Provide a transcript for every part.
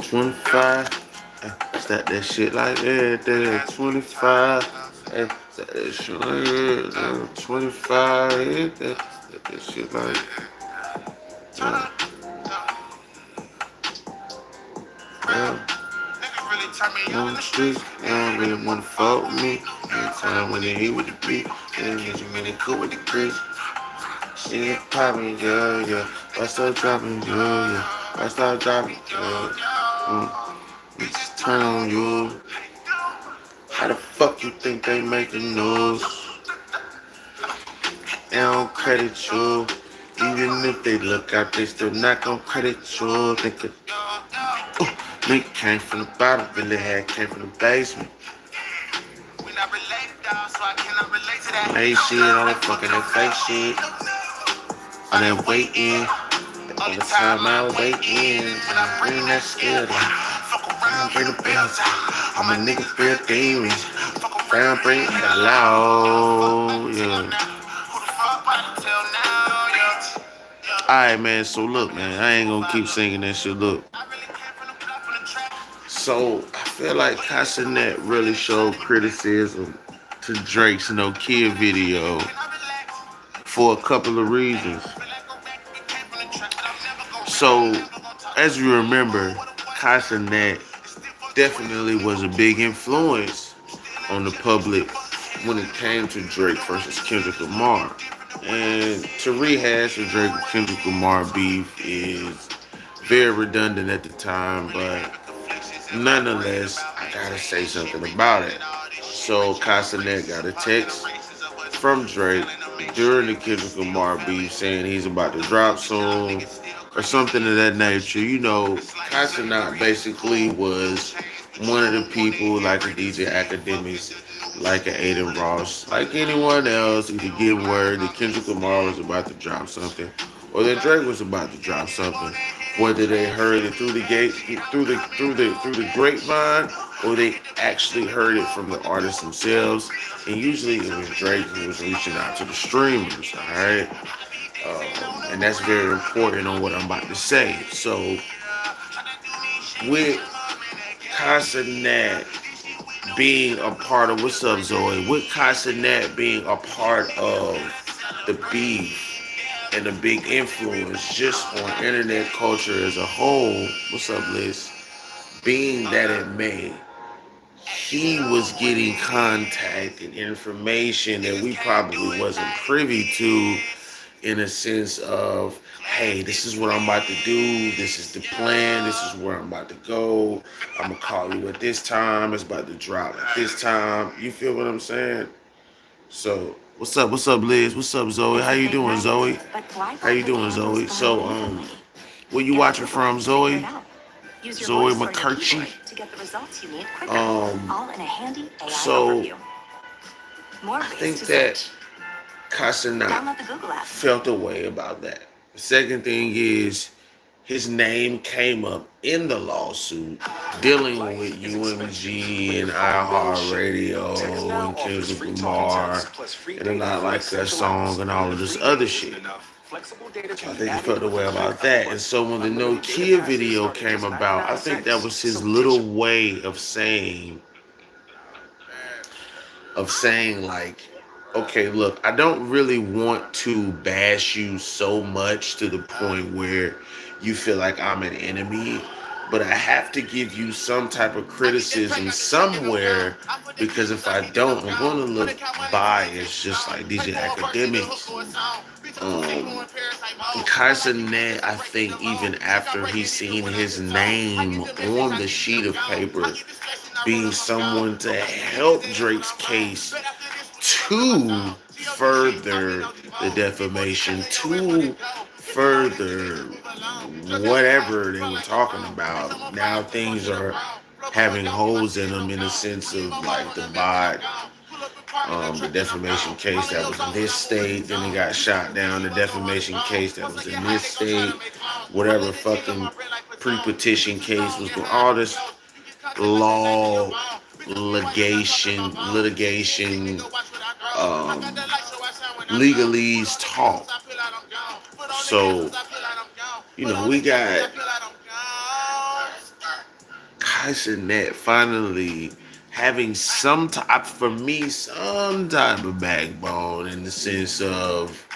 25. Stack that shit like that. 25. Stack that shit like that. 25. Stack that shit like that. On the streets, they don't really wanna fuck with me. Every time when they hit with the beat, they don't get you really cool with the grease. Yeah, poppin', yeah. I start dropping, yeah. I start dropping, yeah. We just turn on you. How the fuck you think they making news? They don't credit you. Even if they look out, they still not gonna credit you. They could, nigga came from the bottom, really came from the basement. Made shit, all that fucking that fake shit. All that waiting. All the time I was waiting. Bring that skill down. Fuck bring the bells out. I'm a nigga feel demon. Bring it loud. Yeah. Alright, man. So look, man. I ain't gonna keep singing that shit. Look. So I feel like Cenat really showed criticism to Drake's Nokia video for a couple of reasons. So, as you remember, Cenat definitely was a big influence on the public when it came to Drake versus Kendrick Lamar. And to rehash the Drake and Kendrick Lamar beef is very redundant at the time, but nonetheless, I gotta say something about it. So Cenat got a text from Drake during the Kendrick Lamar beef saying he's about to drop soon or something of that nature. You know, Cenat basically was one of the people like a DJ Academics, like a Aiden Ross, like anyone else, either getting word that Kendrick Lamar was about to drop something or that Drake was about to drop something. Whether they heard it through the gate, through the grapevine, or they actually heard it from the artists themselves. And usually it was Drake who was reaching out to the streamers. All right, and that's very important on what I'm about to say. So with Cenat being a part of what's up, Zoe? With Cenat being a part of the beef and a big influence just on internet culture as a whole. What's up, Liz? Being that it may, he was getting contact and information that we probably wasn't privy to in a sense of, hey, this is what I'm about to do. This is the plan. This is where I'm about to go. I'm going to call you at this time. It's about to drop at this time. You feel what I'm saying? So, what's up? What's up, Liz? What's up, Zoe? How you doing, Zoe? How you doing, Zoe? So, where you watching from, Zoe? Zoe McCurchy. So I think that Cenat felt a way about that. The second thing is his name came up in the lawsuit dealing with UMG and iHeartRadio and Kendrick Lamar and a lot like that song and all of this other shit. I think he felt a way about that. And so when the Nokia video came about, I think that was his little way of saying like, okay, look, I don't really want to bash you so much to the point where you feel like I'm an enemy, but I have to give you some type of criticism somewhere because if I don't, I'm going to look biased, just like DJ Academics. Cenat, I think even after he's seen his name on the sheet of paper, being someone to help Drake's case to further the defamation, to further whatever they were talking about. Now things are having holes in them in the sense of like the defamation case that was in this state, then it got shot down. The defamation case that was in this state, whatever fucking pre-petition case was going, all this law litigation, um, legalese talk. So, we got Kai Cenat finally having some type, for me, some type of backbone in the sense of,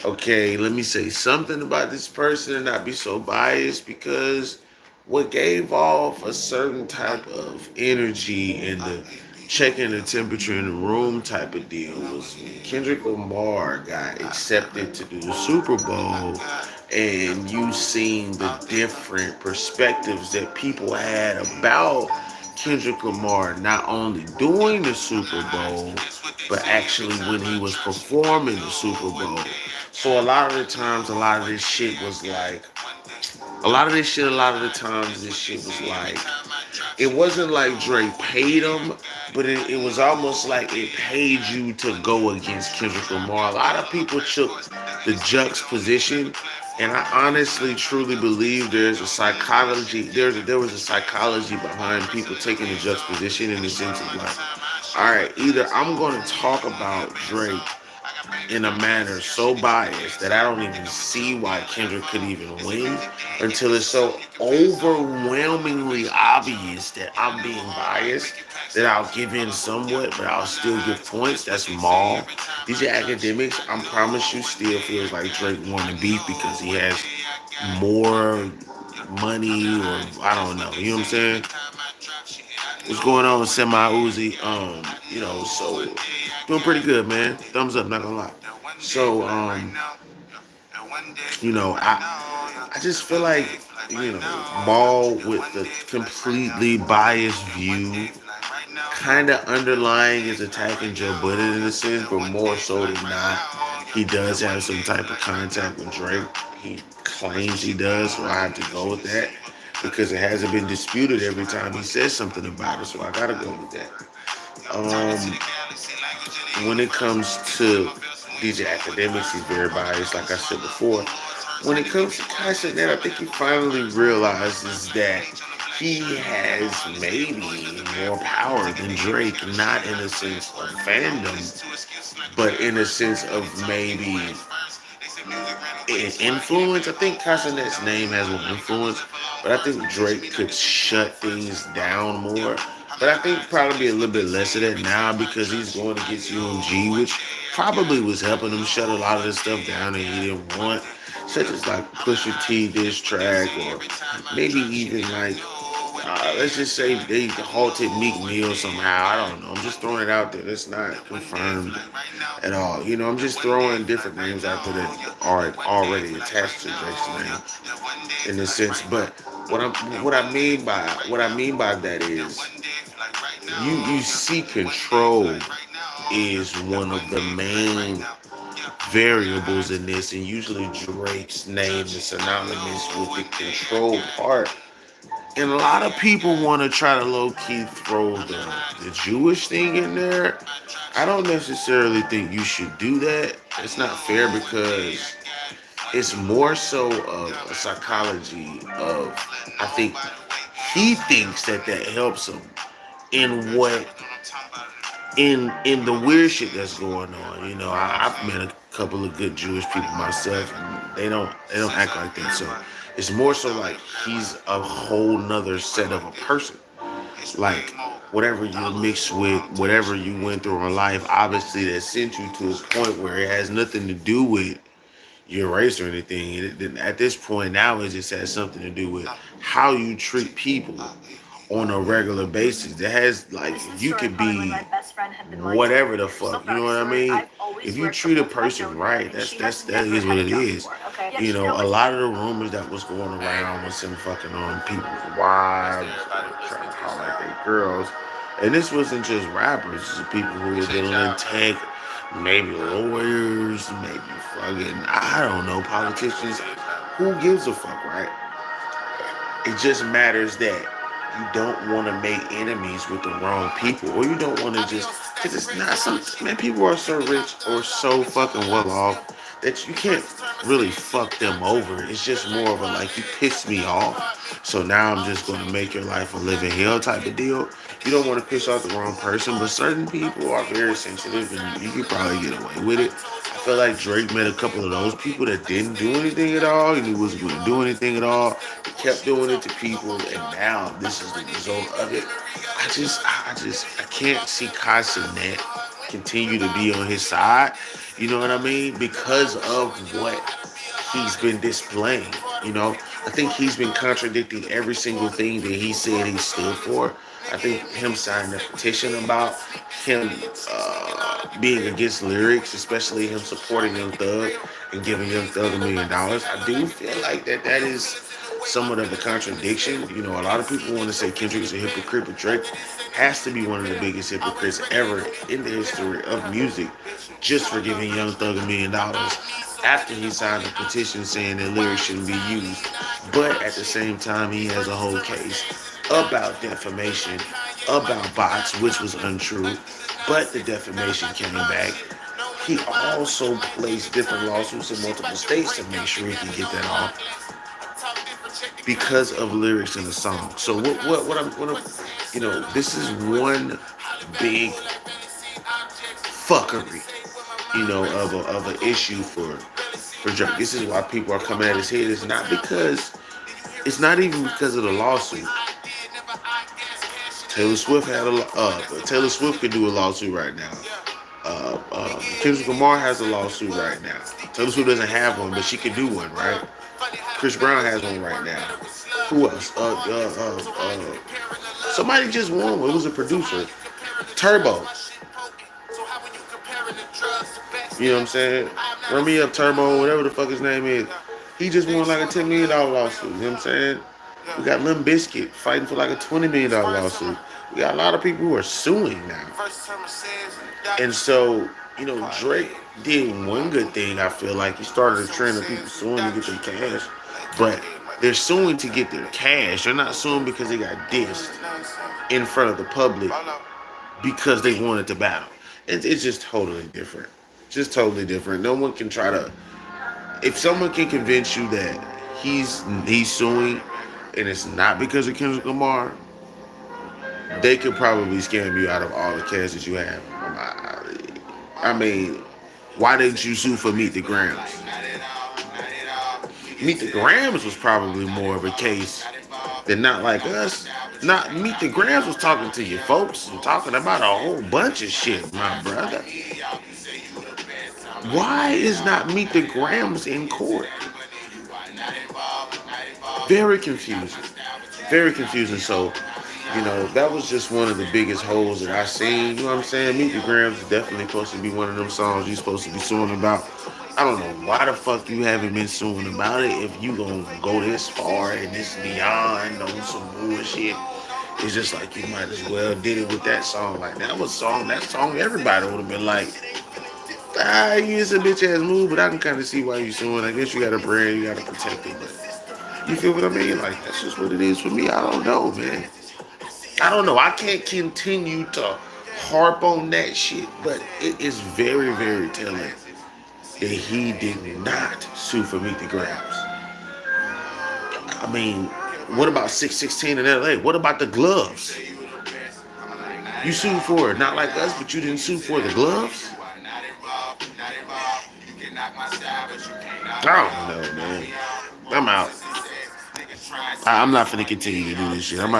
okay, let me say something about this person and not be so biased because what gave off a certain type of energy in the checking the temperature in the room type of deal was when Kendrick Lamar got accepted to do the Super Bowl, and you seen the different perspectives that people had about Kendrick Lamar not only doing the Super Bowl but actually when he was performing the Super Bowl. So a lot of the times, a lot of this shit was like, a lot of the times, this shit was like, it wasn't like Drake paid him, but it was almost like it paid you to go against Kendrick Lamar. A lot of people took the juxtaposition, and I honestly, truly believe there's a psychology, there was a psychology behind people taking the juxtaposition in the sense of like, all right, either I'm going to talk about Drake in a manner so biased that I don't even see why Kendrick could even win until it's so overwhelmingly obvious that I'm being biased that I'll give in somewhat, but I'll still give points. That's Maul. DJ Academics, I promise you, still feels like Drake won the beef because he has more money, or I don't know. You know what I'm saying? What's going on, Semi Uzi? So doing pretty good, man. Thumbs up, not gonna lie. So, I just feel like, Ball with the completely biased view, kind of underlying is attacking Joe Budden in a sense, but more so than not, he does have some type of contact with Drake. He claims he does, so I have to go with that because it hasn't been disputed every time he says something about it, so I gotta go with that. Um, when it comes to DJ Academics, he's very biased, like I said before. When it comes to Kai Cenat, I think he finally realizes that he has maybe more power than Drake, not in a sense of fandom, but in a sense of maybe influence. I think Casanet's name has more influence, but I think Drake could shut things down more. But I think probably a little bit less of that now because he's going against UMG, which probably was helping him shut a lot of the stuff down that he didn't want, such as like Pusha T diss track, or maybe even like let's just say they halted Meek Mill somehow. I don't know. I'm just throwing it out there. That's not confirmed at all. I'm just throwing different names out there that are already attached to Drake's name in a sense. But what I mean by that is you see control is one of the main variables in this, and usually Drake's name is synonymous with the control part. And a lot of people want to try to low key throw the Jewish thing in there. I don't necessarily think you should do that. It's not fair because it's more so of a psychology of, I think he thinks that helps him in what in the weird shit that's going on. I've met a couple of good Jewish people myself, and they don't act like that. So it's more so like he's a whole nother set of a person. Like whatever you mix with, whatever you went through in life, obviously that sent you to a point where it has nothing to do with your race or anything. At this point now, it just has something to do with how you treat people on a regular basis. That has like you could be whatever the fuck, you know what I mean? If you treat a person right, that is what it is. A lot of the rumors that was going around was him fucking on people's wives, trying to holler at their girls. And this wasn't just rappers, this is people who were dealing in tech, maybe lawyers, maybe fucking, I don't know, politicians. Who gives a fuck, right? It just matters that you don't want to make enemies with the wrong people, or you don't want to just, because it's not some, man, people are so rich or so fucking well off that you can't really fuck them over. It's just more of a like, you piss me off, so now I'm just going to make your life a living hell type of deal. You don't want to piss off the wrong person, but certain people are very sensitive and you could probably get away with it. I feel like Drake met a couple of those people that didn't do anything at all. He wasn't going to do anything at all. He kept doing it to people, and now this is the result of it. I can't see Casanet continue to be on his side. You know what I mean? Because of what he's been displaying. You know, I think he's been contradicting every single thing that he said he stood for. I think him signing a petition about him being against lyrics, especially him supporting Young Thug and giving Young Thug $1 million. I do feel like that is somewhat of a contradiction. You know, a lot of people want to say Kendrick is a hypocrite, but Drake has to be one of the biggest hypocrites ever in the history of music, just for giving Young Thug $1 million after he signed a petition saying that lyrics shouldn't be used. But at the same time, he has a whole case about defamation, about bots, which was untrue. But the defamation came back. He also placed different lawsuits in multiple states to make sure he can get that off because of lyrics in the song. So you know, this is one big fuckery, you know, of an issue for Drake. This is why people are coming at his head. It's not even because of the lawsuit. Taylor Swift could do a lawsuit right now. Kendrick Lamar has a lawsuit right now. Taylor Swift doesn't have one, but she could do one, right? Chris Brown has one right now. Who else? Somebody just won. It was a producer. Turbo. You know what I'm saying? Run me up, Turbo, whatever the fuck his name is. He just won like a $10 million lawsuit. You know what I'm saying? We got Limp Bizkit fighting for like a $20 million lawsuit. We got a lot of people who are suing now. And so, you know, Drake did one good thing. I feel like he started a trend of people suing to get their cash, but they're suing to get their cash. They're not suing because they got dissed in front of the public because they wanted to battle. It's just totally different. Just totally different. No one can try to. If someone can convince you that he's suing and it's not because of Kendrick Lamar, they could probably scam you out of all the cash that you have. I mean, why didn't you sue for Meet the Grams? Meet the Grams was probably more of a case than Not Like Us. Not Meet the Grams was talking to your folks and talking about a whole bunch of shit, my brother. Why is not Meet the Grams in court? Very confusing. Very confusing. So, you know, that was just one of the biggest holes that I seen. You know what I'm saying? Meet the Grams is definitely supposed to be one of them songs you're supposed to be suing about. I don't know why the fuck you haven't been suing about it if you gonna go this far and this beyond on some bullshit. It's just like you might as well did it with that song. Like that song everybody would have been like, it's a bitch ass move, but I can kind of see why you suing. I guess you got a brand, you got to protect it, but you feel what I mean? Like that's just what it is for me. I don't know, man. I don't know. I can't continue to harp on that shit, but it is very, very telling that he did not sue for Meet the Grams. I mean, what about 616 in LA? What about the gloves? You sued for it, Not Like Us, but you didn't sue for the gloves? I don't know, man. I'm out. I'm not finna continue to do this shit. I'm out.